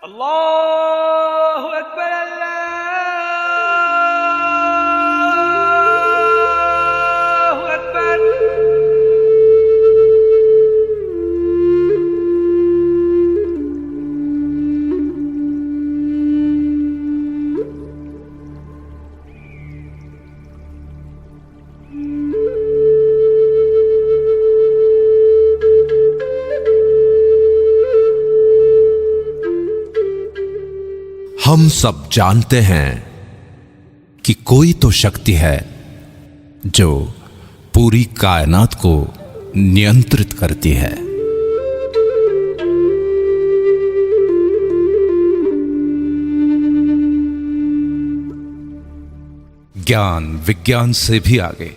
अल्लाहु अकबर अल्लाहु अकबर। हम सब जानते हैं कि कोई तो शक्ति है जो पूरी कायनात को नियंत्रित करती है। ज्ञान विज्ञान से भी आगे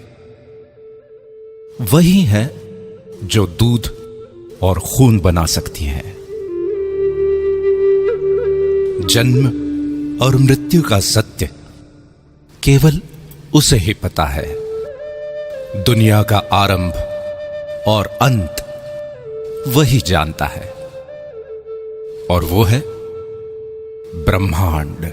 वही है जो दूध और खून बना सकती है। जन्म और मृत्यु का सत्य केवल उसे ही पता है। दुनिया का आरंभ और अंत वही जानता है, और वो है ब्रह्मांड।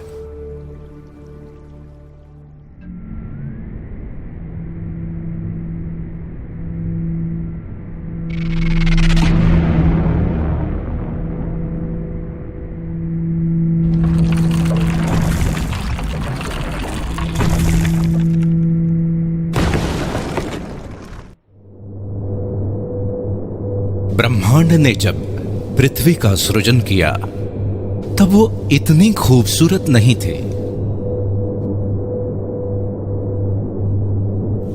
ब्रह्मांड ने जब पृथ्वी का सृजन किया तब वो इतनी खूबसूरत नहीं थे।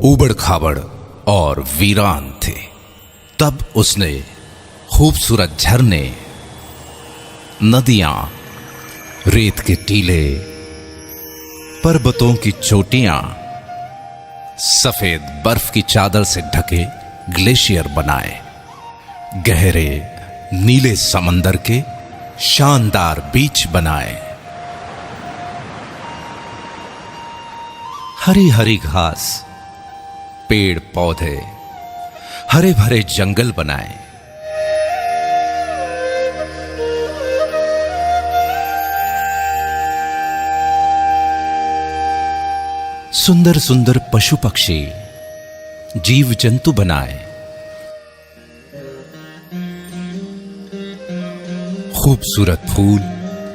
उबड़ खाबड़ और वीरान थे। तब उसने खूबसूरत झरने, नदियां, रेत के टीले, पर्वतों की चोटियां, सफेद बर्फ की चादर से ढके ग्लेशियर बनाए, गहरे नीले समंदर के शानदार बीच बनाए, हरी हरी घास, पेड़ पौधे, हरे भरे जंगल बनाए। सुंदर सुंदर पशु पक्षी, जीव जंतु बनाए। खूबसूरत फूल,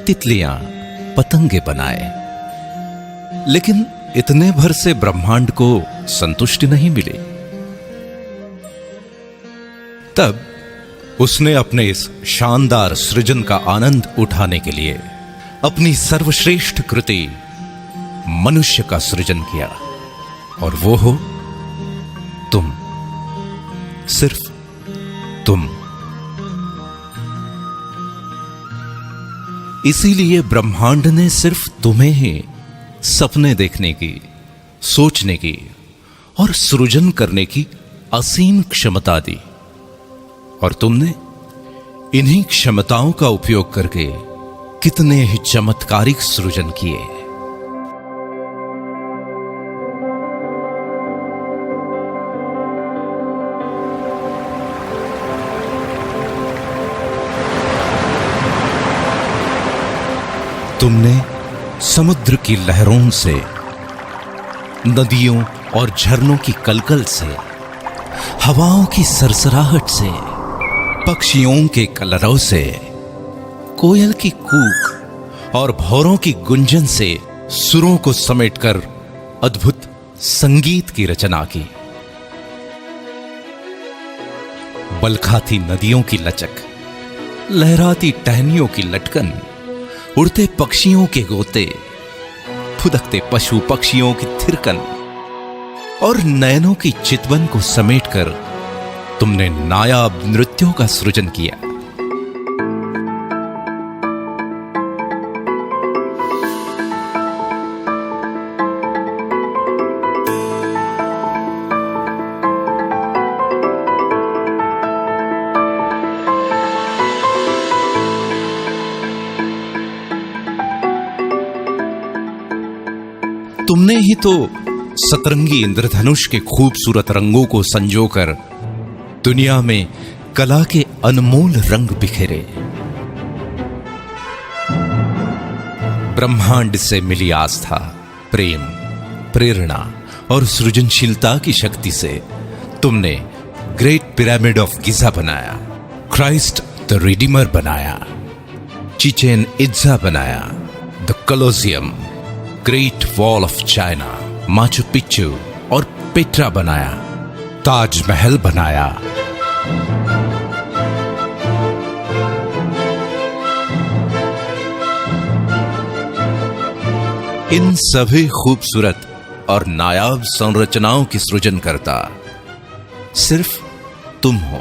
तितलियां, पतंगे बनाए। लेकिन इतने भर से ब्रह्मांड को संतुष्टि नहीं मिली। तब उसने अपने इस शानदार सृजन का आनंद उठाने के लिए अपनी सर्वश्रेष्ठ कृति मनुष्य का सृजन किया, और वो हो तुम, सिर्फ तुम। इसीलिए ब्रह्मांड ने सिर्फ तुम्हें ही सपने देखने की, सोचने की और सृजन करने की असीम क्षमता दी, और तुमने इन्हीं क्षमताओं का उपयोग करके कितने ही चमत्कारिक सृजन किए। तुमने समुद्र की लहरों से, नदियों और झरनों की कलकल से, हवाओं की सरसराहट से, पक्षियों के कलरव से, कोयल की कूक और भौरों की गुंजन से सुरों को समेटकर अद्भुत संगीत की रचना की। बलखाती नदियों की लचक, लहराती टहनियों की लटकन, उड़ते पक्षियों के गोते, फुदकते पशु पक्षियों की थिरकन और नयनों की चितवन को समेटकर तुमने नायाब नृत्यों का सृजन किया। तुमने ही तो सतरंगी इंद्रधनुष के खूबसूरत रंगों को संजोकर दुनिया में कला के अनमोल रंग बिखेरे। ब्रह्मांड से मिली आस्था, प्रेम, प्रेरणा और सृजनशीलता की शक्ति से तुमने ग्रेट पिरामिड ऑफ गिजा बनाया, क्राइस्ट द रिडीमर बनाया, चिचेन इत्जा बनाया, the Colosseum, great wall of China, Machu Picchu और पेट्रा बनाया, ताजमहल बनाया। इन सभी खूबसूरत और नायाब संरचनाओं की सृजन करता सिर्फ तुम हो।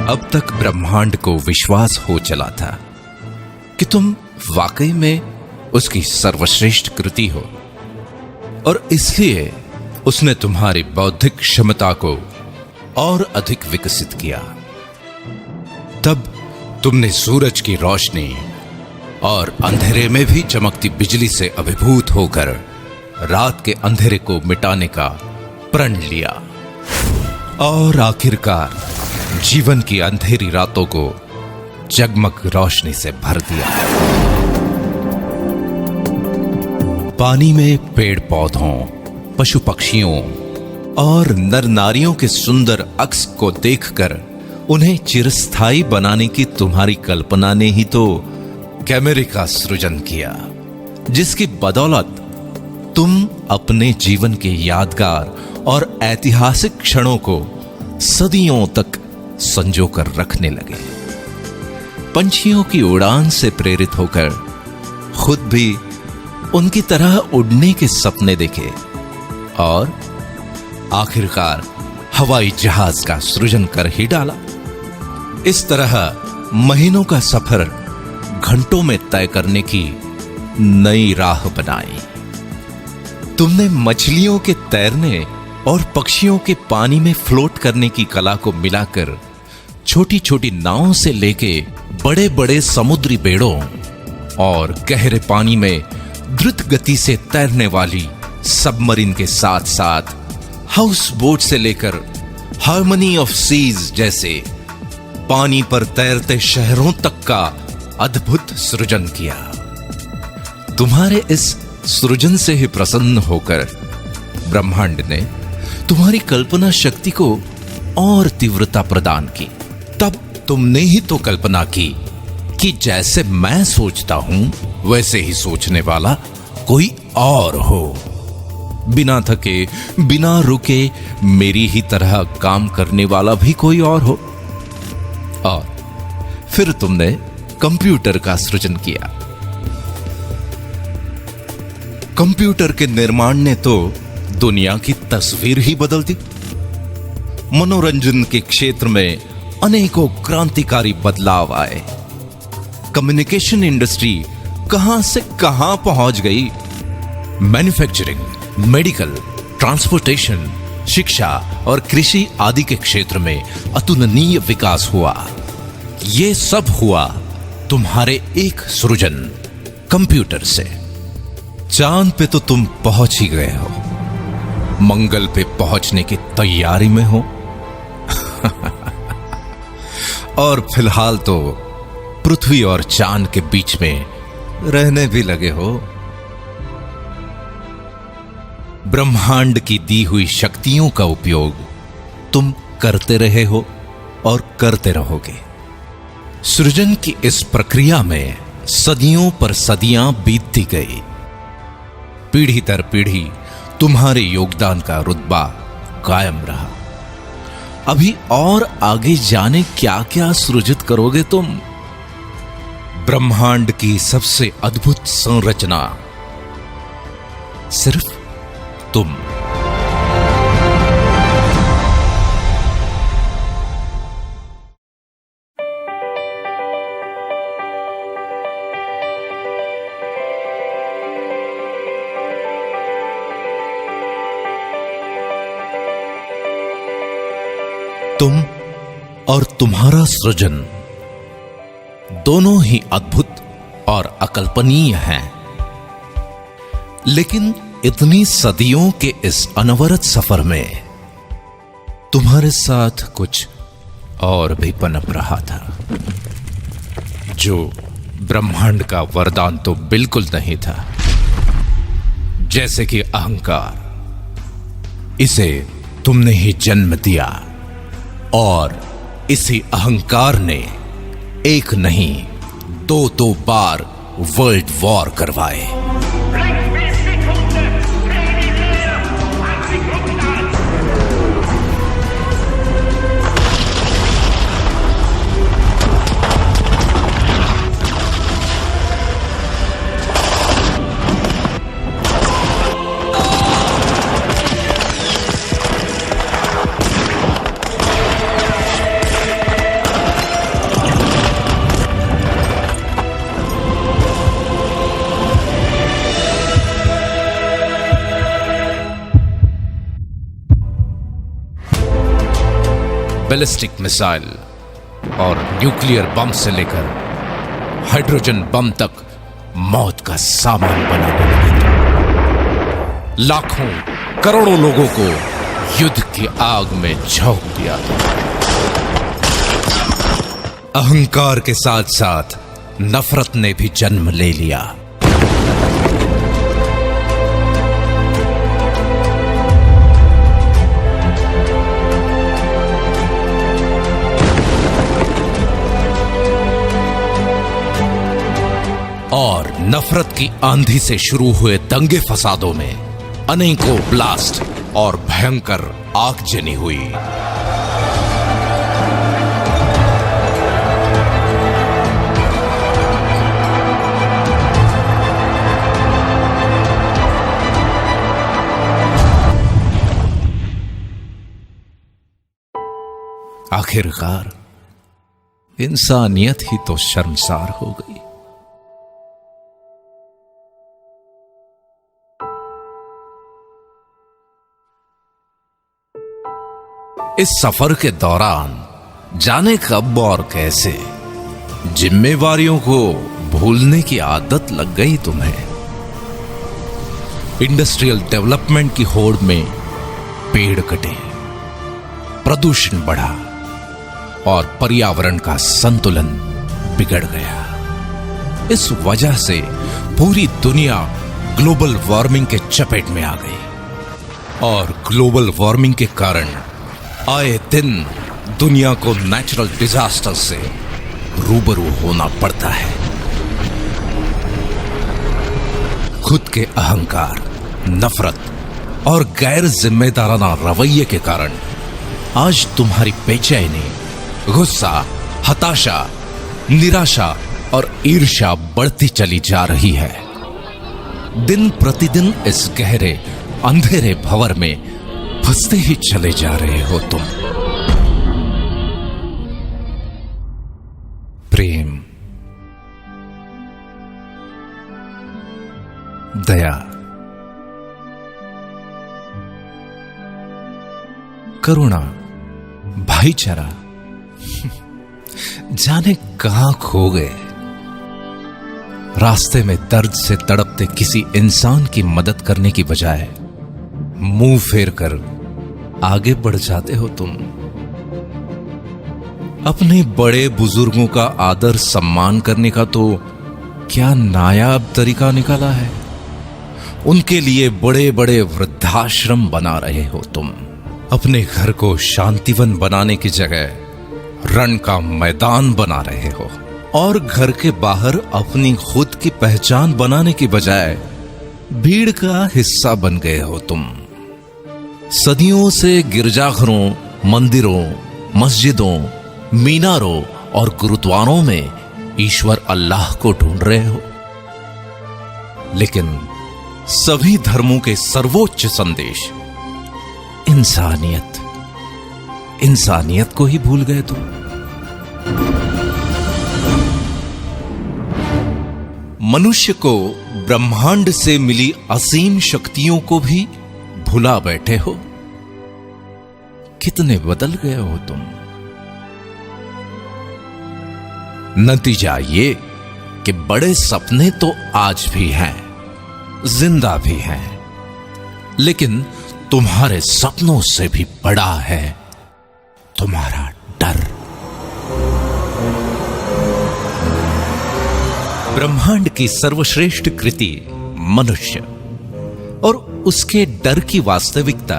अब तक ब्रह्मांड को विश्वास हो चला था कि तुम वाकई में उसकी सर्वश्रेष्ठ कृति हो, और इसलिए उसने तुम्हारी बौद्धिक क्षमता को और अधिक विकसित किया। तब तुमने सूरज की रोशनी और अंधेरे में भी चमकती बिजली से अभिभूत होकर रात के अंधेरे को मिटाने का प्रण लिया, और आखिरकार जीवन की अंधेरी रातों को जगमग रोशनी से भर दिया। पानी में पेड़ पौधों, पशु पक्षियों और नर नारियों के सुंदर अक्स को देखकर उन्हें चिरस्थायी बनाने की तुम्हारी कल्पना ने ही तो कैमरे का सृजन किया, जिसकी बदौलत तुम अपने जीवन के यादगार और ऐतिहासिक क्षणों को सदियों तक संजोकर रखने लगे। पंछियों की उड़ान से प्रेरित होकर खुद भी उनकी तरह उड़ने के सपने देखे, और आखिरकार हवाई जहाज का सृजन कर ही डाला। इस तरह महीनों का सफर घंटों में तय करने की नई राह बनाई। तुमने मछलियों के तैरने और पक्षियों के पानी में फ्लोट करने की कला को मिलाकर छोटी छोटी नावों से लेके बड़े बड़े समुद्री बेड़ों और गहरे पानी में द्रुत गति से तैरने वाली सबमरीन के साथ साथ हाउस बोट से लेकर हार्मनी ऑफ सीज जैसे पानी पर तैरते शहरों तक का अद्भुत सृजन किया। तुम्हारे इस सृजन से ही प्रसन्न होकर ब्रह्मांड ने तुम्हारी कल्पना शक्ति को और तीव्रता प्रदान की। तब तुमने ही तो कल्पना की कि जैसे मैं सोचता हूं वैसे ही सोचने वाला कोई और हो, बिना थके बिना रुके मेरी ही तरह काम करने वाला भी कोई और हो। और फिर तुमने कंप्यूटर का सृजन किया। कंप्यूटर के निर्माण ने तो दुनिया की तस्वीर ही बदल दी। मनोरंजन के क्षेत्र में अनेकों क्रांतिकारी बदलाव आए। कम्युनिकेशन इंडस्ट्री कहां से कहां पहुंच गई। मैन्युफैक्चरिंग, मेडिकल, ट्रांसपोर्टेशन, शिक्षा और कृषि आदि के क्षेत्र में अतुलनीय विकास हुआ। यह सब हुआ तुम्हारे एक सृजन कंप्यूटर से। चांद पे तो तुम पहुंच ही गए हो, मंगल पे पहुंचने की तैयारी में हो और फिलहाल तो पृथ्वी और चांद के बीच में रहने भी लगे हो। ब्रह्मांड की दी हुई शक्तियों का उपयोग तुम करते रहे हो और करते रहोगे। सृजन की इस प्रक्रिया में सदियों पर सदियां बीतती गई। पीढ़ी दर पीढ़ी तुम्हारे योगदान का रुतबा कायम रहा। अभी और आगे जाने क्या क्या सृजित करोगे तुम। ब्रह्मांड की सबसे अद्भुत संरचना सिर्फ तुम। तुम और तुम्हारा सृजन दोनों ही अद्भुत और अकल्पनीय हैं। लेकिन इतनी सदियों के इस अनवरत सफर में तुम्हारे साथ कुछ और भी पनप रहा था, जो ब्रह्मांड का वरदान तो बिल्कुल नहीं था। जैसे कि अहंकार, इसे तुमने ही जन्म दिया और इसी अहंकार ने एक नहीं दो बार वर्ल्ड वॉर करवाए। बैलिस्टिक मिसाइल और न्यूक्लियर बम से लेकर हाइड्रोजन बम तक मौत का सामान बनाने लगे थे। लाखों करोड़ों लोगों को युद्ध की आग में झोंक दिया था। अहंकार के साथ साथ नफरत ने भी जन्म ले लिया। और नफरत की आंधी से शुरू हुए दंगे फसादों में अनेकों ब्लास्ट और भयंकर आगजनी हुई। आखिरकार इंसानियत ही तो शर्मसार हो गई। इस सफर के दौरान जाने कब और कैसे जिम्मेवारियों को भूलने की आदत लग गई तुम्हें। इंडस्ट्रियल डेवलपमेंट की होड़ में पेड़ कटे, प्रदूषण बढ़ा और पर्यावरण का संतुलन बिगड़ गया। इस वजह से पूरी दुनिया ग्लोबल वार्मिंग के चपेट में आ गई और ग्लोबल वार्मिंग के कारण आए दिन दुनिया को नेचुरल डिजास्टर से रूबरू होना पड़ता है। खुद के अहंकार, नफरत और गैर जिम्मेदाराना रवैये के कारण आज तुम्हारी बेचैनी, गुस्सा, हताशा, निराशा और ईर्ष्या बढ़ती चली जा रही है। दिन प्रतिदिन इस गहरे अंधेरे भंवर में फंसते ही चले जा रहे हो तुम। प्रेम, दया, करुणा, भाईचारा जाने कहां खो गए। रास्ते में दर्द से तड़पते किसी इंसान की मदद करने की बजाय मुंह फेर कर आगे बढ़ जाते हो तुम। अपने बड़े बुजुर्गों का आदर सम्मान करने का तो क्या नायाब तरीका निकाला है। उनके लिए बड़े बड़े वृद्धाश्रम बना रहे हो तुम। अपने घर को शांतिवन बनाने की जगह रण का मैदान बना रहे हो और घर के बाहर अपनी खुद की पहचान बनाने की बजाय भीड़ का हिस्सा बन गए हो तुम। सदियों से गिरजाघरों, मंदिरों, मस्जिदों, मीनारों और गुरुद्वारों में ईश्वर अल्लाह को ढूंढ रहे हो, लेकिन सभी धर्मों के सर्वोच्च संदेश इंसानियत, इंसानियत को ही भूल गए तुम। मनुष्य को ब्रह्मांड से मिली असीम शक्तियों को भी भुला बैठे हो। कितने बदल गए हो तुम। नतीजा ये कि बड़े सपने तो आज भी हैं, जिंदा भी हैं, लेकिन तुम्हारे सपनों से भी बड़ा है तुम्हारा डर। ब्रह्मांड की सर्वश्रेष्ठ कृति मनुष्य और उसके डर की वास्तविकता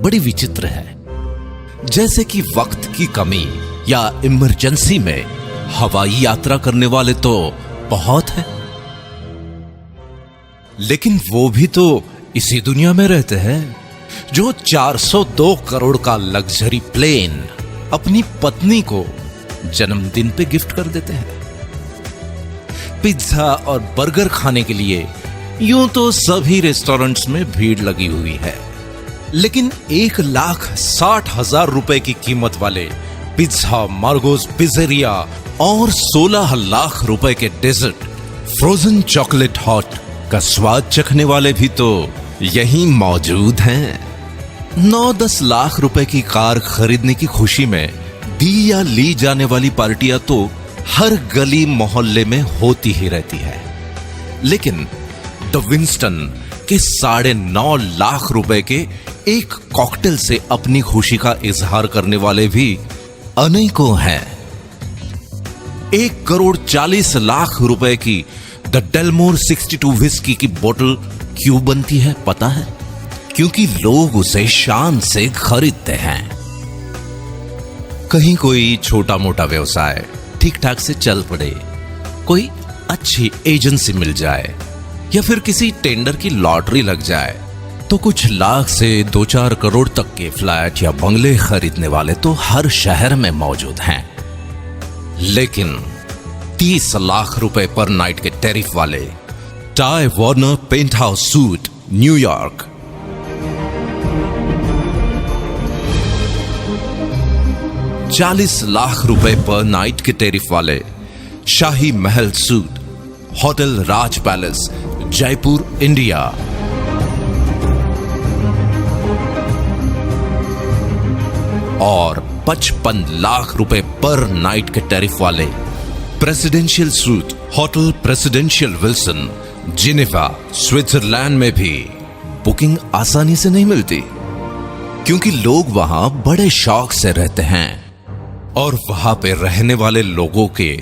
बड़ी विचित्र है। जैसे कि वक्त की कमी या इमरजेंसी में हवाई यात्रा करने वाले तो बहुत है, लेकिन वो भी तो इसी दुनिया में रहते हैं जो 402 करोड़ का लग्जरी प्लेन अपनी पत्नी को जन्मदिन पे गिफ्ट कर देते हैं। पिज्जा और बर्गर खाने के लिए यूं तो सभी रेस्टोरेंट्स में भीड़ लगी हुई है, लेकिन 1,60,000 रुपए की कीमत वाले पिज्जा, मार्गोस पिज़्ज़ेरिया और 16 लाख रुपए के डेजर्ट फ्रोजन चॉकलेट हॉट का स्वाद चखने वाले भी तो यहीं मौजूद हैं। 9-10 लाख रुपए की कार खरीदने की खुशी में दी या ली जाने वाली पार्टियां तो हर गली मोहल्ले में होती ही रहती है, लेकिन द विंस्टन के 9.5 लाख रुपए के एक कॉकटेल से अपनी खुशी का इजहार करने वाले भी अनेकों हैं। 1,40,00,000 रुपए की द डेलमोर 62 विस्की की बोतल क्यों बनती है पता है? क्योंकि लोग उसे शान से खरीदते हैं। कहीं कोई छोटा मोटा व्यवसाय ठीक ठाक से चल पड़े, कोई अच्छी एजेंसी मिल जाए या फिर किसी टेंडर की लॉटरी लग जाए तो कुछ लाख से 2-4 करोड़ तक के फ्लैट या बंगले खरीदने वाले तो हर शहर में मौजूद हैं। लेकिन 30 लाख रुपए पर नाइट के टैरिफ वाले Ty Warner penthouse suite New York, 40 lakh रुपए पर नाइट के टैरिफ वाले Shahi Mahal suite hotel Raj palace Jaipur India, और 55 लाख रुपए पर नाइट के टैरिफ वाले presidential suite hotel presidential Wilson Geneva Switzerland में भी बुकिंग आसानी से नहीं मिलती, क्योंकि लोग वहां बड़े शौक से रहते हैं और वहां पे रहने वाले लोगों के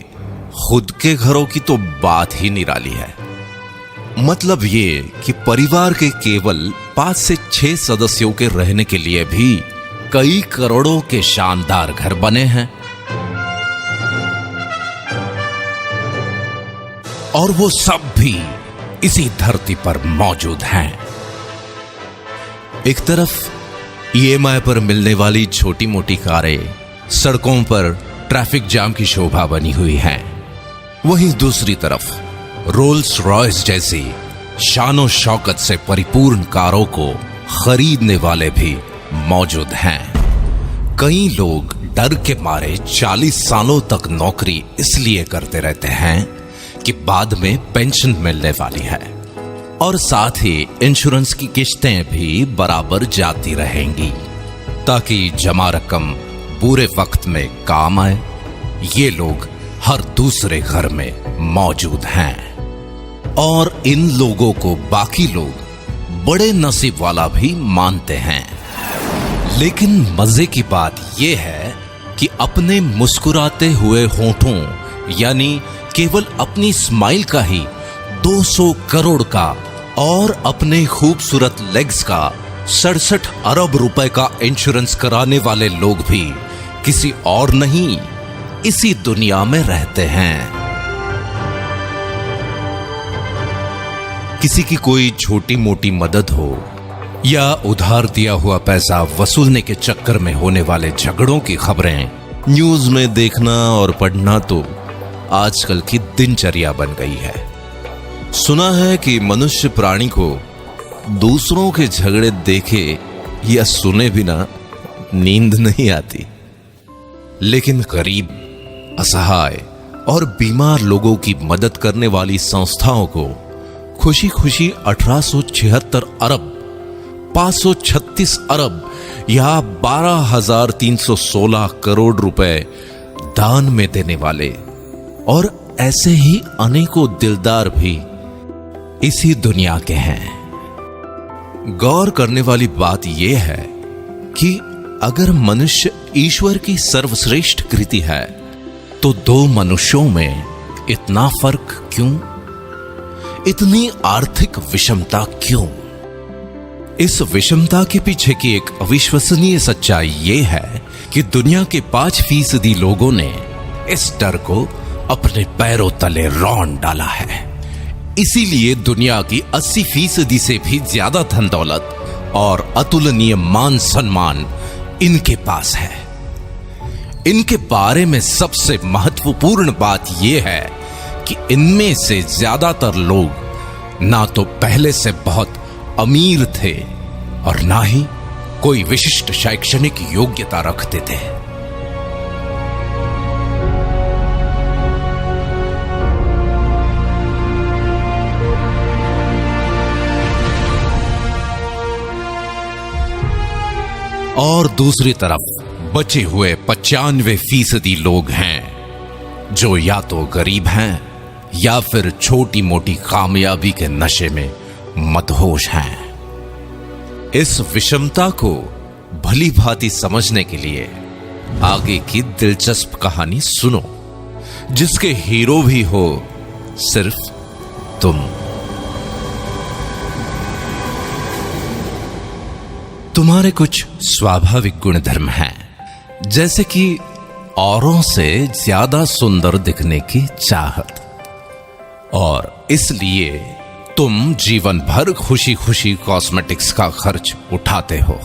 खुद के घरों की तो बात ही निराली है। मतलब ये कि परिवार के केवल 5 से 6 सदस्यों के रहने के लिए भी कई करोड़ों के शानदार घर बने हैं, और वो सब भी इसी धरती पर मौजूद हैं। एक तरफ ईएमआई पर मिलने वाली छोटी मोटी कारें सड़कों पर ट्रैफिक जाम की शोभा बनी हुई हैं, वहीं दूसरी तरफ रोल्स रॉयस जैसी शानो शौकत से परिपूर्ण कारों को खरीदने वाले भी मौजूद हैं। कई लोग डर के मारे 40 सालों तक नौकरी इसलिए करते रहते हैं कि बाद में पेंशन मिलने वाली है, और साथ ही इंश्योरेंस की किश्तें भी बराबर जाती रहेंगी ताकि जमा रकम बुरे वक्त में काम आए। ये लोग हर दूसरे घर में मौजूद हैं, और इन लोगों को बाकी लोग बड़े नसीब वाला भी मानते हैं। लेकिन मजे की बात यह है कि अपने मुस्कुराते हुए होठों यानी केवल अपनी स्माइल का ही 200 करोड़ का और अपने खूबसूरत लेग्स का 67 अरब रुपए का इंश्योरेंस कराने वाले लोग भी किसी और नहीं, इसी दुनिया में रहते हैं। किसी की कोई छोटी मोटी मदद हो या उधार दिया हुआ पैसा वसूलने के चक्कर में होने वाले झगड़ों की खबरें न्यूज में देखना और पढ़ना तो आजकल की दिनचर्या बन गई है। सुना है कि मनुष्य प्राणी को दूसरों के झगड़े देखे या सुने बिना नींद नहीं आती, लेकिन गरीब, असहाय और बीमार लोगों की मदद करने वाली संस्थाओं को खुशी खुशी 1876 अरब 536 अरब या 12,316 करोड़ रुपए दान में देने वाले और ऐसे ही अनेकों दिलदार भी इसी दुनिया के हैं। गौर करने वाली बात यह है कि अगर मनुष्य ईश्वर की सर्वश्रेष्ठ कृति है तो दो मनुष्यों में इतना फर्क क्यों? इतनी आर्थिक विषमता क्यों? इस विषमता के पीछे की एक अविश्वसनीय सच्चाई यह है कि दुनिया के 5% लोगों ने इस डर को अपने पैरों तले रौंद डाला है। इसीलिए दुनिया की 80% से भी ज्यादा धन दौलत और अतुलनीय मान सम्मान इनके पास है। इनके बारे में सबसे महत्वपूर्ण बात यह है कि इनमें से ज्यादातर लोग ना तो पहले से बहुत अमीर थे और ना ही कोई विशिष्ट शैक्षणिक योग्यता रखते थे। और दूसरी तरफ बचे हुए 95% लोग हैं जो या तो गरीब हैं या फिर छोटी मोटी कामयाबी के नशे में मदहोश हैं। इस विषमता को भली भांति समझने के लिए आगे की दिलचस्प कहानी सुनो, जिसके हीरो भी हो सिर्फ तुम। तुम्हारे कुछ स्वाभाविक गुणधर्म हैं, जैसे कि औरों से ज्यादा सुंदर दिखने की चाहत, और इसलिए तुम जीवन भर खुशी खुशी कॉस्मेटिक्स का खर्च उठाते हो।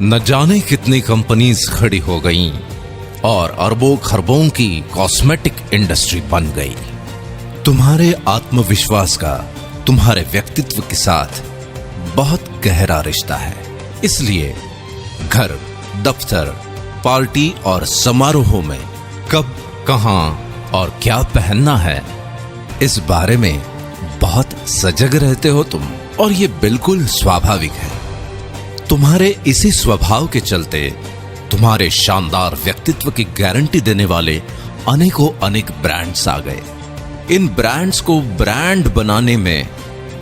न जाने कितनी कंपनीज खड़ी हो गईं और अरबों खरबों की कॉस्मेटिक इंडस्ट्री बन गई। तुम्हारे आत्मविश्वास का तुम्हारे व्यक्तित्व के साथ बहुत गहरा रिश्ता है। इसलिए घर, दफ्तर, पार्टी और समारोहों में कब, कहां और क्या पहनना है, इस बारे में बहुत सजग रहते हो तुम, और ये बिल्कुल स्वाभाविक है। तुम्हारे इसी स्वभाव के चलते तुम्हारे शानदार व्यक्तित्व की गारंटी देने वाले अनेकों अनेक ब्रांड्स आ गए। इन ब्रांड्स को ब्रांड बनाने में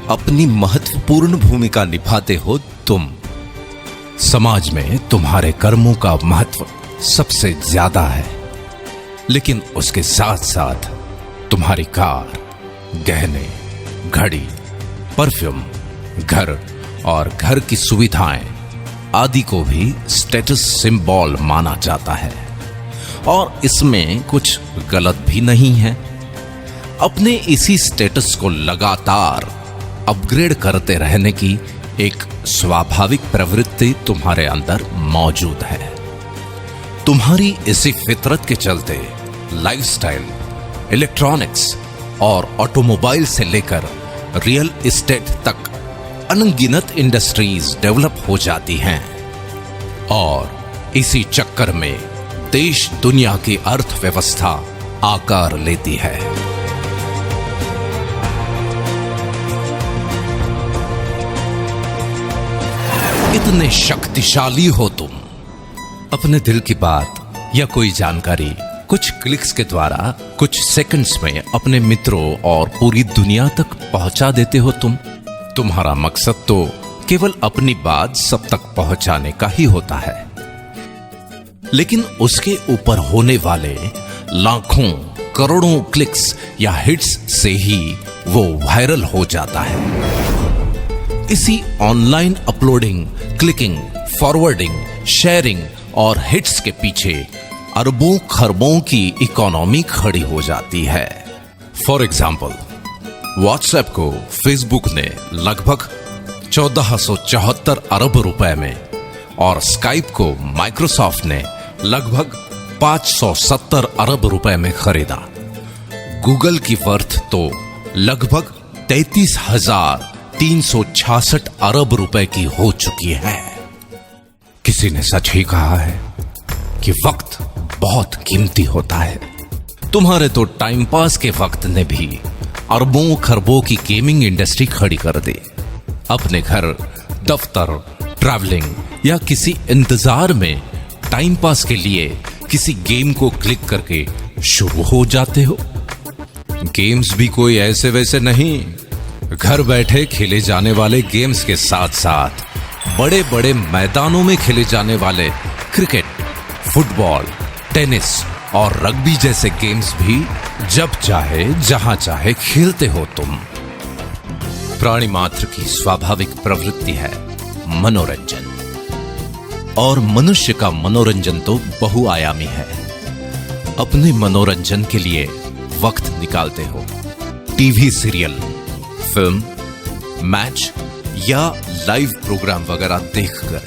अपनी महत्वपूर्ण भूमिका निभाते हो तुम। समाज में तुम्हारे कर्मों का महत्व सबसे ज्यादा है, लेकिन उसके साथ साथ तुम्हारी कार, गहने, घड़ी, परफ्यूम, घर और घर की सुविधाएं आदि को भी स्टेटस सिंबल माना जाता है, और इसमें कुछ गलत भी नहीं है। अपने इसी स्टेटस को लगातार अपग्रेड करते रहने की एक स्वाभाविक प्रवृत्ति तुम्हारे अंदर मौजूद है। तुम्हारी इसी फितरत के चलते लाइफस्टाइल, इलेक्ट्रॉनिक्स और ऑटोमोबाइल से लेकर रियल एस्टेट तक अनगिनत इंडस्ट्रीज डेवलप हो जाती हैं, और इसी चक्कर में देश दुनिया की अर्थव्यवस्था आकार लेती है। इतने शक्तिशाली हो तुम, अपने दिल की बात या कोई जानकारी कुछ क्लिक्स के द्वारा कुछ सेकंड्स में अपने मित्रों और पूरी दुनिया तक पहुंचा देते हो तुम। तुम्हारा मकसद तो केवल अपनी बात सब तक पहुंचाने का ही होता है, लेकिन उसके ऊपर होने वाले लाखों करोड़ों क्लिक्स या हिट्स से ही वो वायरल हो जाता है। इसी online uploading, clicking, forwarding, sharing और हिट्स के पीछे अरबों खरबों की इकोनॉमी खड़ी हो जाती है। फॉर एग्जाम्पल, व्हाट्सएप को फेसबुक ने लगभग 1474 अरब रुपए में, और स्काइप को माइक्रोसॉफ्ट ने लगभग 570 अरब रुपए में खरीदा। गूगल की वर्थ तो लगभग 33,366 अरब रुपए की हो चुकी है। किसी ने सच ही कहा है कि वक्त बहुत कीमती होता है। तुम्हारे तो टाइम पास के वक्त ने भी अरबों खरबों की गेमिंग इंडस्ट्री खड़ी कर दी। अपने घर, दफ्तर, ट्रैवलिंग या किसी इंतजार में टाइम पास के लिए किसी गेम को क्लिक करके शुरू हो जाते हो। गेम्स भी कोई ऐसे वैसे नहीं, घर बैठे खेले जाने वाले गेम्स के साथ साथ बड़े बड़े मैदानों में खेले जाने वाले क्रिकेट, फुटबॉल, टेनिस और रग्बी जैसे गेम्स भी जब चाहे जहां चाहे खेलते हो तुम। प्राणी मात्र की स्वाभाविक प्रवृत्ति है मनोरंजन, और मनुष्य का मनोरंजन तो बहुआयामी है। अपने मनोरंजन के लिए वक्त निकालते हो टीवी सीरियल, फिल्म, मैच या लाइव प्रोग्राम वगैरह देखकर।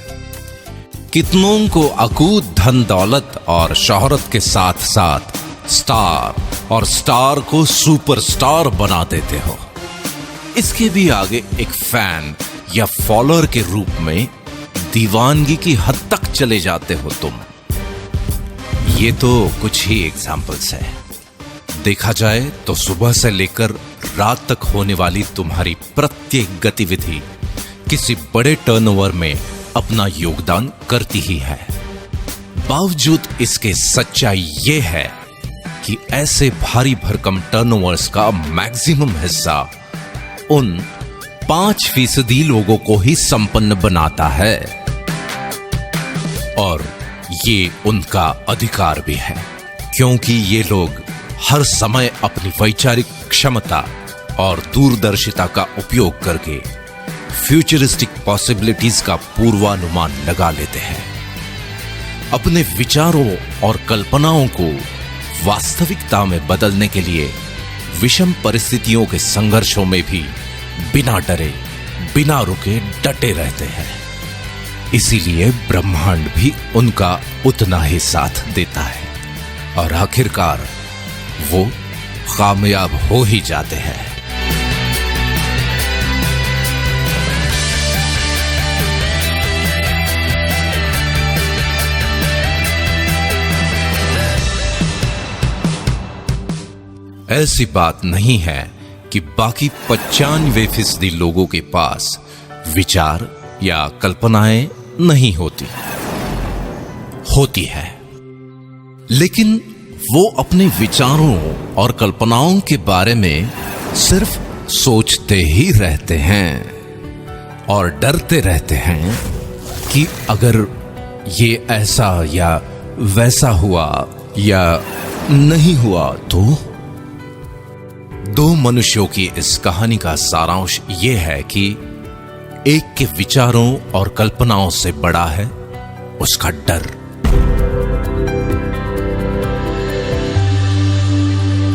कितनों को अकूत धन दौलत और शोहरत के साथ साथ स्टार और स्टार को सुपरस्टार बना देते हो। इसके भी आगे एक फैन या फॉलोअर के रूप में दीवानगी की हद तक चले जाते हो तुम। ये तो कुछ ही एग्जाम्पल्स है। देखा जाए तो सुबह से लेकर रात तक होने वाली तुम्हारी प्रत्येक गतिविधि किसी बड़े टर्नओवर में अपना योगदान करती ही है। बावजूद इसके सच्चाई ये है कि ऐसे भारी भरकम टर्नओवर्स का मैक्सिमम हिस्सा उन 5% लोगों को ही संपन्न बनाता है, और ये उनका अधिकार भी है, क्योंकि ये लोग हर समय अपनी वैचारिक क्षमता और दूरदर्शिता का उपयोग करके फ्यूचरिस्टिक पॉसिबिलिटीज का पूर्वानुमान लगा लेते हैं। अपने विचारों और कल्पनाओं को वास्तविकता में बदलने के लिए विषम परिस्थितियों के संघर्षों में भी बिना डरे, बिना रुके डटे रहते हैं। इसीलिए ब्रह्मांड भी उनका उतना ही साथ देता है, और आखिरकार वो कामयाब हो ही जाते हैं। ऐसी बात नहीं है कि बाकी 95% लोगों के पास विचार या कल्पनाएं नहीं होती है, लेकिन वो अपने विचारों और कल्पनाओं के बारे में सिर्फ सोचते ही रहते हैं और डरते रहते हैं कि अगर ये ऐसा या वैसा हुआ या नहीं हुआ तो। दो मनुष्यों की इस कहानी का सारांश यह है कि एक के विचारों और कल्पनाओं से बड़ा है उसका डर,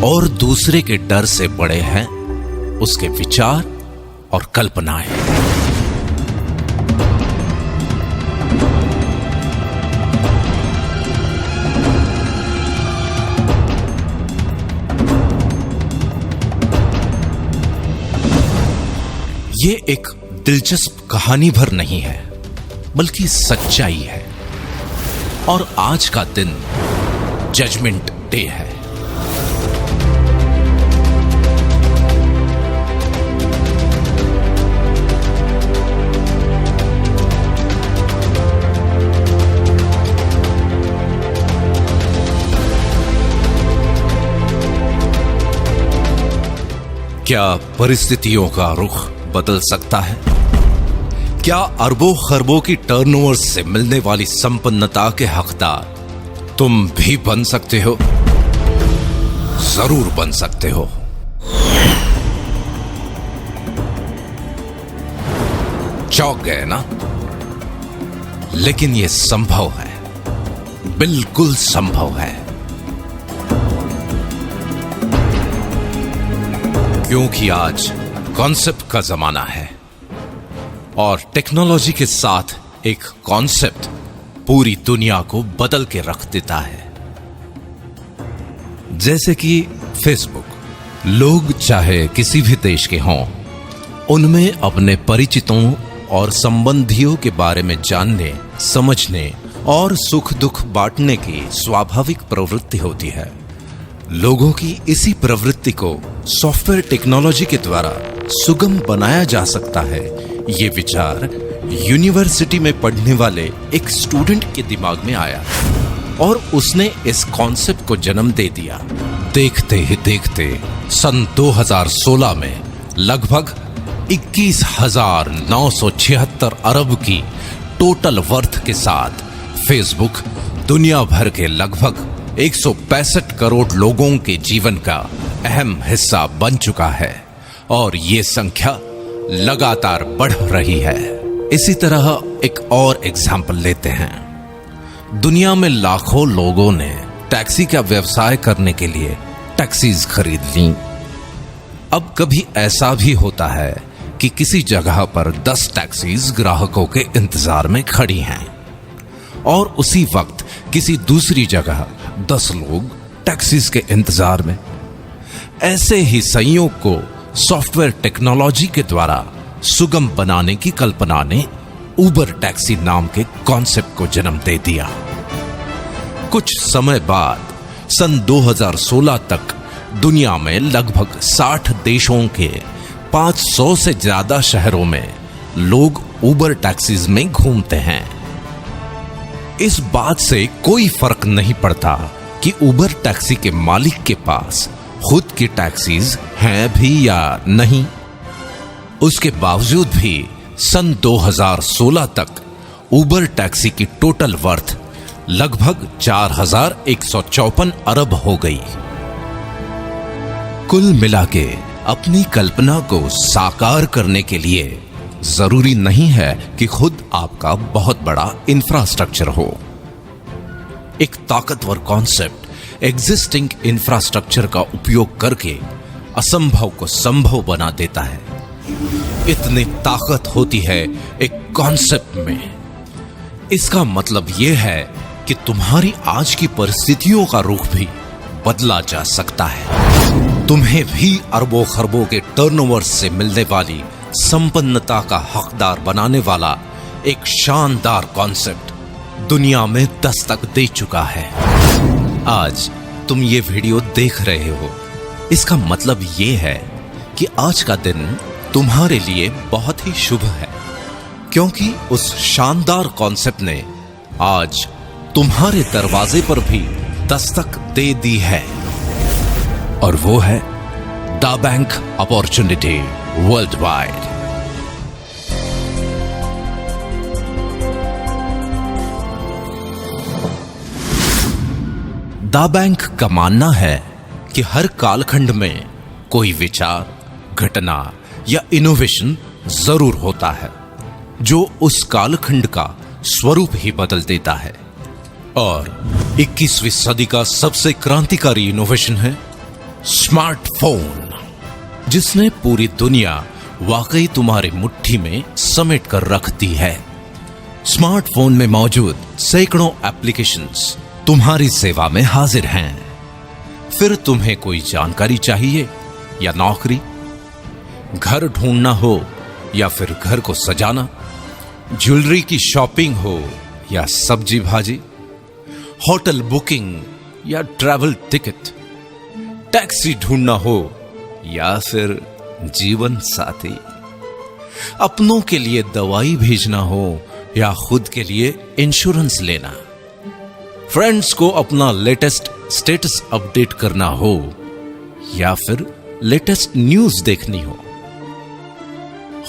और दूसरे के डर से बड़े हैं उसके विचार और कल्पनाएं। ये एक दिलचस्प कहानी भर नहीं है, बल्कि सच्चाई है। और आज का दिन जजमेंट डे है। क्या परिस्थितियों का रुख बदल सकता है? क्या अरबों खरबों की टर्नओवर से मिलने वाली संपन्नता के हकदार तुम भी बन सकते हो? जरूर बन सकते हो। चौंक गए ना? लेकिन यह संभव है, बिल्कुल संभव है, क्योंकि आज कॉन्सेप्ट का जमाना है, और टेक्नोलॉजी के साथ एक कॉन्सेप्ट पूरी दुनिया को बदल के रख देता है। जैसे कि फेसबुक, लोग चाहे किसी भी देश के हों, उनमें अपने परिचितों और संबंधियों के बारे में जानने, समझने और सुख दुख बांटने की स्वाभाविक प्रवृत्ति होती है। लोगों की इसी प्रवृत्ति को सॉफ्टवेयर टेक्नोलॉजी के द्वारा सुगम बनाया जा सकता है। ये विचार यूनिवर्सिटी में पढ़ने वाले एक स्टूडेंट के दिमाग में आया और उसने इस कॉन्सेप्ट को जन्म दे दिया। देखते ही देखते सन 2016 में लगभग 21,976 अरब की टोटल वर्थ के साथ फेसबुक दुनिया भर के लगभग 165 करोड़ लोगों के जीवन का अहम हिस्सा बन चुका है और ये संख्या लगातार बढ़ रही है। इसी तरह एक और एग्जाम्पल लेते हैं। दुनिया में लाखों लोगों ने टैक्सी का व्यवसाय करने के लिए टैक्सीज खरीद ली। अब कभी ऐसा भी होता है कि किसी जगह पर 10 टैक्सीज ग्राहकों के इंतजार में खड़ी हैं और उसी वक्त किसी दूसरी जगह 10 लोग टैक्सीज के इंतजार में। ऐसे ही संयोग को सॉफ्टवेयर टेक्नोलॉजी के द्वारा सुगम बनाने की कल्पना ने उबर टैक्सी नाम के कॉन्सेप्ट को जन्म दे दिया। कुछ समय बाद सन 2016 तक दुनिया में लगभग 60 देशों के 500 से ज्यादा शहरों में लोग उबर टैक्सीज में घूमते हैं। इस बात से कोई फर्क नहीं पड़ता कि उबर टैक्सी के मालिक के पास खुद की टैक्सीज हैं भी या नहीं। उसके बावजूद भी सन 2016 तक उबर टैक्सी की टोटल वर्थ लगभग 4,154 अरब हो गई। कुल मिला के अपनी कल्पना को साकार करने के लिए जरूरी नहीं है कि खुद आपका बहुत बड़ा इंफ्रास्ट्रक्चर हो। एक ताकतवर कॉन्सेप्ट एग्जिस्टिंग इंफ्रास्ट्रक्चर का उपयोग करके असंभव को संभव बना देता है। इतनी ताकत होती है एक कॉन्सेप्ट में। इसका मतलब यह है कि तुम्हारी आज की परिस्थितियों का रुख भी बदला जा सकता है। तुम्हें भी अरबों खरबों के टर्नओवर से मिलने वाली संपन्नता का हकदार बनाने वाला एक शानदार कॉन्सेप्ट दुनिया में दस्तक दे चुका है। आज तुम ये वीडियो देख रहे हो, इसका मतलब ये है कि आज का दिन तुम्हारे लिए बहुत ही शुभ है, क्योंकि उस शानदार कॉन्सेप्ट ने आज तुम्हारे दरवाजे पर भी दस्तक दे दी है और वो है the bank opportunity world wide. The bank का मानना है कि हर कालखंड में कोई विचार, घटना या इनोवेशन जरूर होता है जो उस कालखंड का स्वरूप ही बदल देता है। और 21वीं सदी का सबसे क्रांतिकारी इनोवेशन है स्मार्टफोन, जिसने पूरी दुनिया वाकई तुम्हारी मुट्ठी में समेट कर रख दी है। स्मार्टफोन में मौजूद सैकड़ों एप्लीकेशंस तुम्हारी सेवा में हाजिर हैं। फिर तुम्हें कोई जानकारी चाहिए या नौकरी, घर ढूंढना हो या फिर घर को सजाना, ज्वेलरी की शॉपिंग हो या सब्जी भाजी, होटल बुकिंग या ट्रैवल टिकट, टैक्सी ढूंढना हो या फिर जीवन साथी, अपनों के लिए दवाई भेजना हो या खुद के लिए इंश्योरेंस लेना, फ्रेंड्स को अपना लेटेस्ट स्टेटस अपडेट करना हो या फिर लेटेस्ट न्यूज देखनी हो,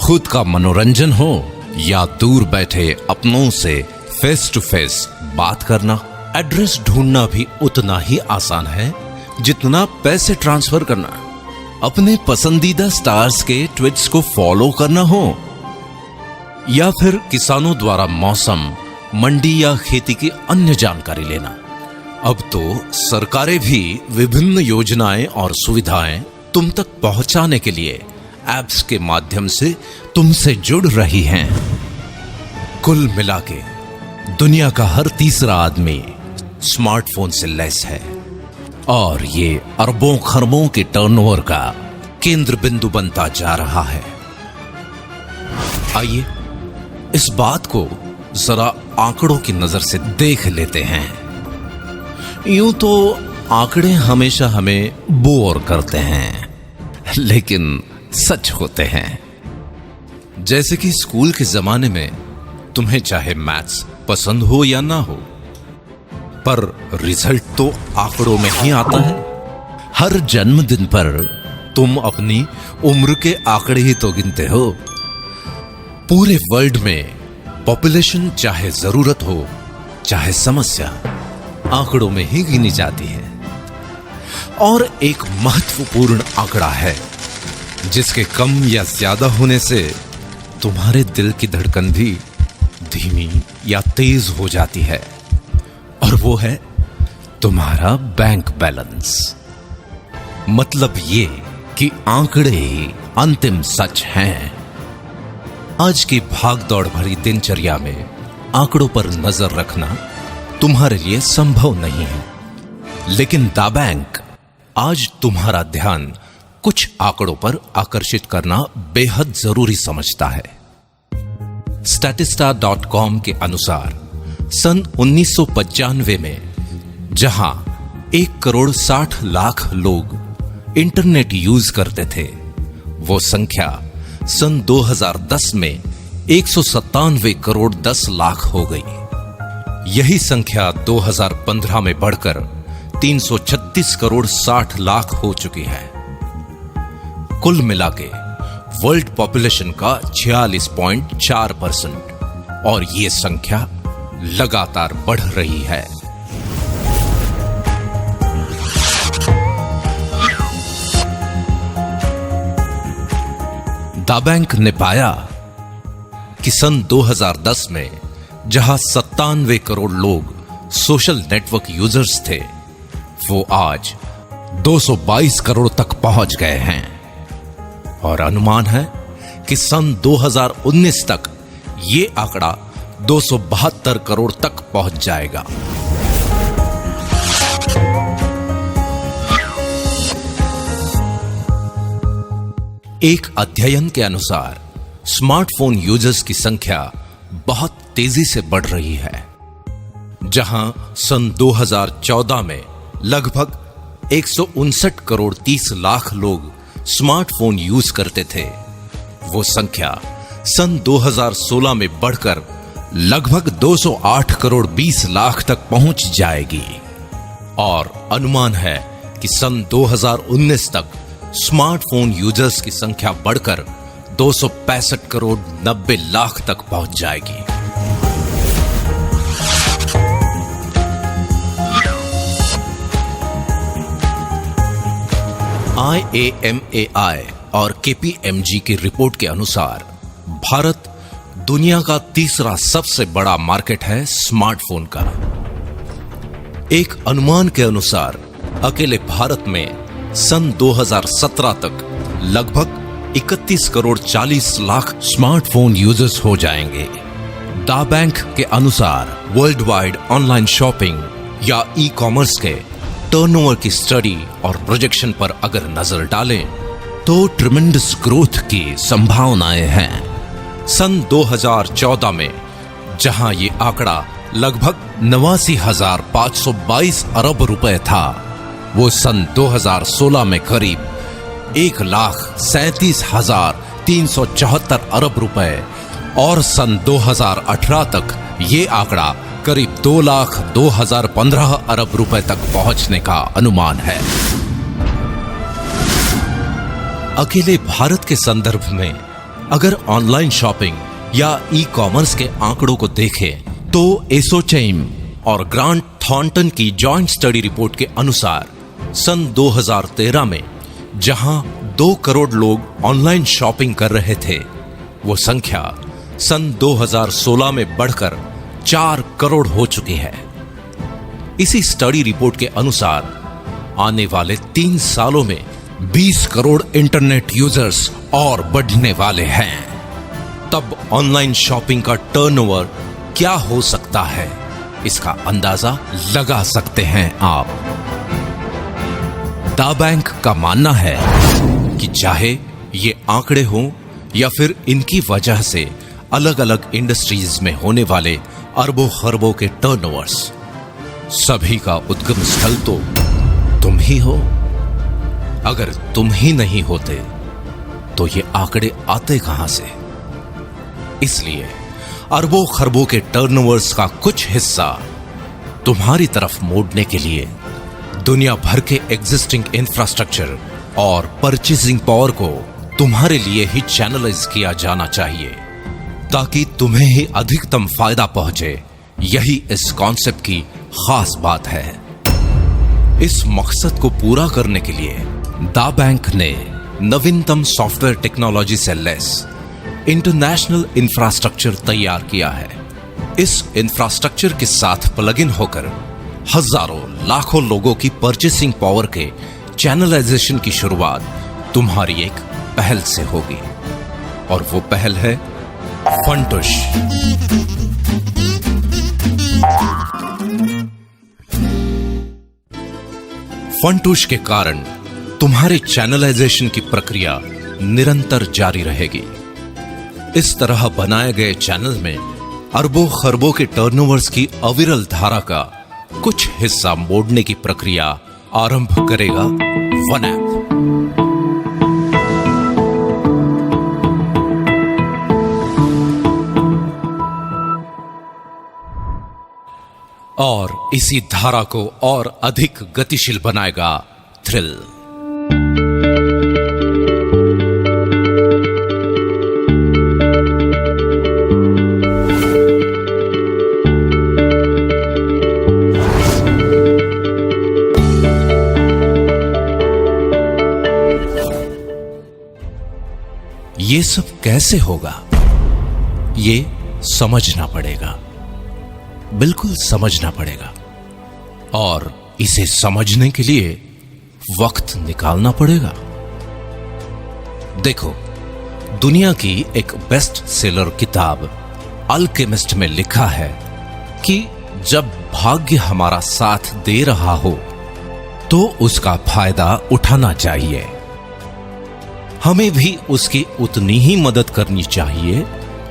खुद का मनोरंजन हो या दूर बैठे अपनों से फेस टू फेस बात करना। एड्रेस ढूंढना भी उतना ही आसान है जितना पैसे ट्रांसफर करना। अपने पसंदीदा स्टार्स के ट्वीट्स को फॉलो करना हो या फिर किसानों द्वारा मौसम, मंडी या खेती की अन्य जानकारी लेना। अब तो सरकारें भी विभिन्न योजनाएं और सुविधाएं तुम तक पहुंचाने के लिए ऐप्स के माध्यम से तुमसे जुड़ रही हैं। कुल मिला के दुनिया का हर तीसरा आदमी स्मार्टफोन से लैस है और ये अरबों खरबों के टर्नओवर का केंद्र बिंदु बनता जा रहा है। आइए इस बात को जरा आंकड़ों की नजर से देख लेते हैं। यूं तो आंकड़े हमेशा हमें बोर करते हैं, लेकिन सच होते हैं। जैसे कि स्कूल के जमाने में तुम्हें चाहे मैथ्स पसंद हो या ना हो, पर रिजल्ट तो आंकड़ों में ही आता है। हर जन्मदिन पर तुम अपनी उम्र के आंकड़े ही तो गिनते हो। पूरे वर्ल्ड में पॉपुलेशन चाहे जरूरत हो चाहे समस्या, आंकड़ों में ही गिनी जाती है। और एक महत्वपूर्ण आंकड़ा है जिसके कम या ज्यादा होने से तुम्हारे दिल की धड़कन भी धीमी या तेज हो जाती है, और वो है तुम्हारा बैंक बैलेंस। मतलब ये कि आंकड़े ही अंतिम सच हैं। आज की भागदौड़ भरी दिनचर्या में आंकड़ों पर नजर रखना तुम्हारे लिए संभव नहीं है, लेकिन दा बैंक आज तुम्हारा ध्यान कुछ आंकड़ों पर आकर्षित करना बेहद जरूरी समझता है। Statista.com के अनुसार सन 1995 में जहां 1,60,00,000 लोग इंटरनेट यूज करते थे, वो संख्या सन 2010 में 197,10,00,000 हो गई। यही संख्या 2015 में बढ़कर 336,60,00,000 हो चुकी है। कुल मिलाके वर्ल्ड पॉपुलेशन का 46.4%, और ये संख्या लगातार बढ़ रही है। दा बैंक ने पाया कि सन 2010 में जहां 97 करोड़ लोग सोशल नेटवर्क यूजर्स थे, वो आज 222 करोड़ तक पहुंच गए हैं, और अनुमान है कि सन 2019 तक ये आंकड़ा 272 करोड़ तक पहुंच जाएगा। एक अध्ययन के अनुसार स्मार्टफोन यूजर्स की संख्या बहुत तेजी से बढ़ रही है। जहां सन 2014 में लगभग 159 करोड़ 30 लाख लोग स्मार्टफोन यूज करते थे, वो संख्या सन 2016 में बढ़कर लगभग 208 करोड़ 20 लाख तक पहुंच जाएगी, और अनुमान है कि सन 2019 तक स्मार्टफोन यूजर्स की संख्या बढ़कर 265 करोड़ 90 लाख तक पहुंच जाएगी। IAMAI और KPMG की रिपोर्ट के अनुसार भारत दुनिया का तीसरा सबसे बड़ा मार्केट है स्मार्टफोन का। एक अनुमान के अनुसार अकेले भारत में सन 2017 तक लगभग 31 करोड़ 40 लाख स्मार्टफोन यूजर्स हो जाएंगे। दा बैंक के अनुसार वर्ल्ड वाइड ऑनलाइन शॉपिंग या ई कॉमर्स के टर्नओवर की स्टडी और प्रोजेक्शन पर अगर नजर डालें तो ट्रिमेंडस ग्रोथ की संभावनाएं हैं। सन 2014 में जहां ये आंकड़ा लगभग 89,522 अरब रुपए था, वो सन 2016 में करीब 1,37,374 अरब रुपए, और सन 2018 तक ये आंकड़ा करीब 2,02,015 अरब रुपए तक पहुंचने का अनुमान है। अकेले भारत के संदर्भ में अगर ऑनलाइन शॉपिंग या ई कॉमर्स के आंकड़ों को देखें तो एसोचैम और ग्रांट थॉर्नटन की जॉइंट स्टडी रिपोर्ट के अनुसार सन 2013 में जहां 2 करोड़ लोग ऑनलाइन शॉपिंग कर रहे थे, वो संख्या सन 2016 में बढ़कर 4 करोड़ हो चुकी है। इसी स्टडी रिपोर्ट के अनुसार आने वाले 3 सालों में 20 करोड़ इंटरनेट यूजर्स और बढ़ने वाले हैं। तब ऑनलाइन शॉपिंग का टर्नओवर क्या हो सकता है, इसका अंदाजा लगा सकते हैं आप। दा बैंक का मानना है कि चाहे ये आंकड़े हों या फिर इनकी वजह से अलग अलग इंडस्ट्रीज में होने वाले अरबों खरबों के टर्नओवर्स, सभी का उद्गम स्थल तो तुम ही हो। अगर तुम ही नहीं होते तो ये आंकड़े आते कहां से? इसलिए अरबों खरबों के टर्नओवर्स का कुछ हिस्सा तुम्हारी तरफ मोड़ने के लिए दुनिया भर के एग्जिस्टिंग इंफ्रास्ट्रक्चर और परचेसिंग पावर को तुम्हारे लिए ही चैनलाइज किया जाना चाहिए ताकि तुम्हें ही अधिकतम फायदा पहुंचे। यही इस कॉन्सेप्ट की खास बात है। इस मकसद को पूरा करने के लिए दा बैंक ने नवीनतम सॉफ्टवेयर टेक्नोलॉजी से लेस इंटरनेशनल इंफ्रास्ट्रक्चर तैयार किया है। इस इंफ्रास्ट्रक्चर के साथ प्लग इन होकर हजारों लाखों लोगों की परचेसिंग पावर के चैनलाइजेशन की शुरुआत तुम्हारी एक पहल से होगी, और वो पहल है फंटुश। फंटुश के कारण तुम्हारे चैनलाइजेशन की प्रक्रिया निरंतर जारी रहेगी। इस तरह बनाए गए चैनल में अरबों खरबों के टर्नओवर्स की अविरल धारा का कुछ हिस्सा मोड़ने की प्रक्रिया आरंभ करेगा वन ऐप। और इसी धारा को और अधिक गतिशील बनाएगा थ्रिल। ये सब कैसे होगा, ये समझना पड़ेगा, बिल्कुल समझना पड़ेगा। और इसे समझने के लिए वक्त निकालना पड़ेगा। देखो, दुनिया की एक बेस्ट सेलर किताब अल्केमिस्ट में लिखा है कि जब भाग्य हमारा साथ दे रहा हो तो उसका फायदा उठाना चाहिए। हमें भी उसकी उतनी ही मदद करनी चाहिए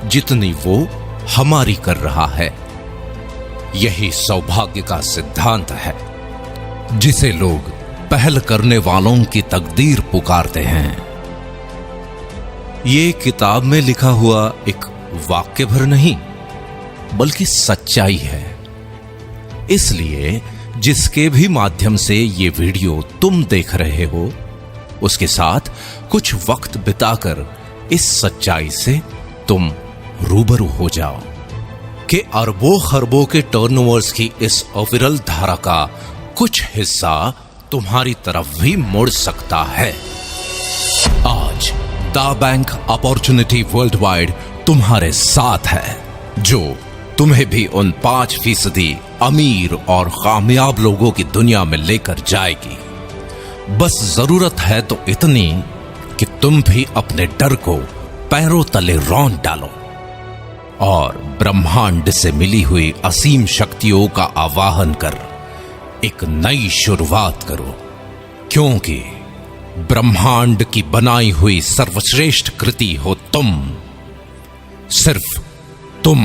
जितनी वो हमारी कर रहा है। यही सौभाग्य का सिद्धांत है जिसे लोग पहल करने वालों की तकदीर पुकारते हैं। ये किताब में लिखा हुआ एक वाक्य भर नहीं बल्कि सच्चाई है। इसलिए जिसके भी माध्यम से ये वीडियो तुम देख रहे हो उसके साथ कुछ वक्त बिताकर इस सच्चाई से तुम रूबरू हो जाओ कि अरबों खरबों के टर्नओवर्स की इस अविरल धारा का कुछ हिस्सा तुम्हारी तरफ भी मुड़ सकता है। आज दा बैंक अपॉर्चुनिटी वर्ल्ड वाइड तुम्हारे साथ है, जो तुम्हें भी उन 5% अमीर और कामयाब लोगों की दुनिया में लेकर जाएगी। बस जरूरत है तो इतनी कि तुम भी अपने डर को पैरों तले रौंद डालो और ब्रह्मांड से मिली हुई असीम शक्तियों का आवाहन कर एक नई शुरुआत करो, क्योंकि ब्रह्मांड की बनाई हुई सर्वश्रेष्ठ कृति हो तुम, सिर्फ तुम।